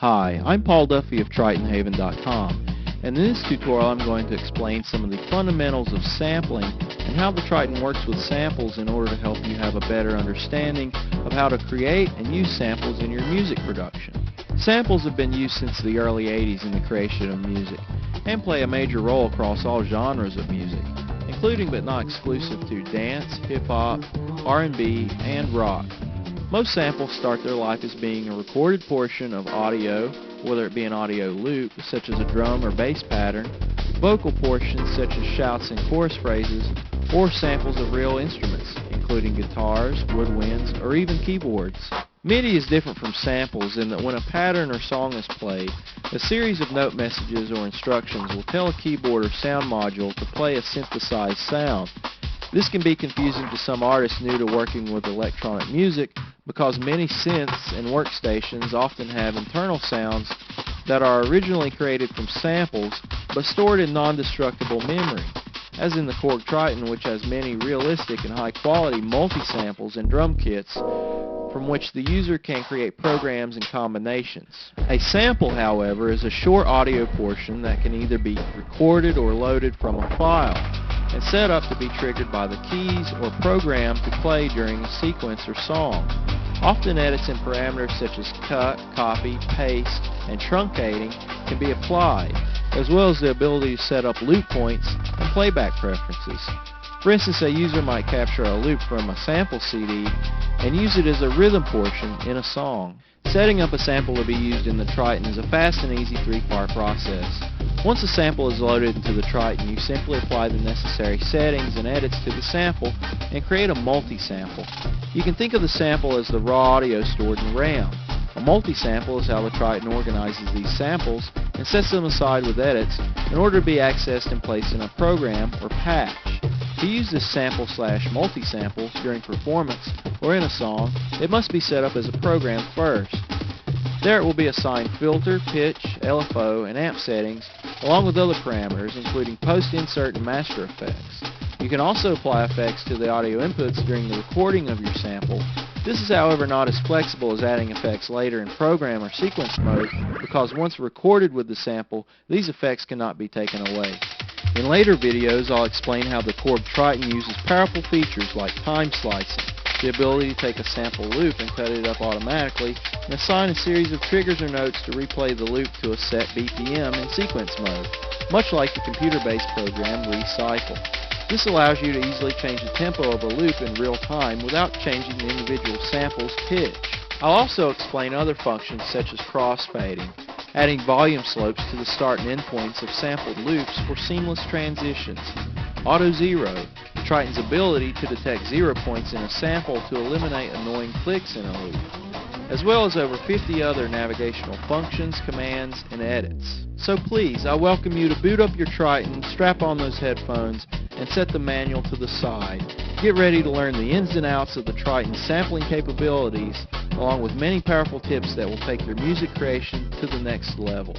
Hi, I'm Paul Duffy of TritonHaven.com, and in this tutorial I'm going to explain some of the fundamentals of sampling and how the Triton works with samples in order to help you have a better understanding of how to create and use samples in your music production. Samples have been used since the early 80s in the creation of music and play a major role across all genres of music, including but not exclusive to dance, hip-hop, R&B, and rock. Most samples start their life as being a recorded portion of audio, whether it be an audio loop, such as a drum or bass pattern, vocal portions such as shouts and chorus phrases, or samples of real instruments, including guitars, woodwinds, or even keyboards. MIDI is different from samples in that when a pattern or song is played, a series of note messages or instructions will tell a keyboard or sound module to play a synthesized sound. This can be confusing to some artists new to working with electronic music because many synths and workstations often have internal sounds that are originally created from samples but stored in non-destructible memory, as in the Korg Triton, which has many realistic and high-quality multi-samples and drum kits from which the user can create programs and combinations. A sample, however, is a short audio portion that can either be recorded or loaded from a file and set up to be triggered by the keys or programmed to play during a sequence or song. Often edits and parameters such as cut, copy, paste, and truncating can be applied, as well as the ability to set up loop points and playback preferences. For instance, a user might capture a loop from a sample CD and use it as a rhythm portion in a song. Setting up a sample to be used in the Triton is a fast and easy three-part process. Once a sample is loaded into the Triton, you simply apply the necessary settings and edits to the sample and create a multi-sample. You can think of the sample as the raw audio stored in RAM. A multi-sample is how the Triton organizes these samples and sets them aside with edits in order to be accessed and placed in a program or patch. To use this sample/multi-sample during performance or in a song, it must be set up as a program first. There it will be assigned filter, pitch, LFO, and amp settings, along with other parameters, including post, insert, and master effects. You can also apply effects to the audio inputs during the recording of your sample. This is, however, not as flexible as adding effects later in program or sequence mode, because once recorded with the sample, these effects cannot be taken away. In later videos, I'll explain how the Korg Triton uses powerful features like time slicing, the ability to take a sample loop and cut it up automatically, and assign a series of triggers or notes to replay the loop to a set BPM in sequence mode, much like the computer-based program Recycle. This allows you to easily change the tempo of a loop in real time without changing the individual sample's pitch. I'll also explain other functions such as crossfading, adding volume slopes to the start and end points of sampled loops for seamless transitions. Auto Zero, Triton's ability to detect 0 points in a sample to eliminate annoying clicks in a loop, as well as over 50 other navigational functions, commands, and edits. So please, I welcome you to boot up your Triton, strap on those headphones, and set the manual to the side. Get ready to learn the ins and outs of the Triton's sampling capabilities, along with many powerful tips that will take your music creation to the next level.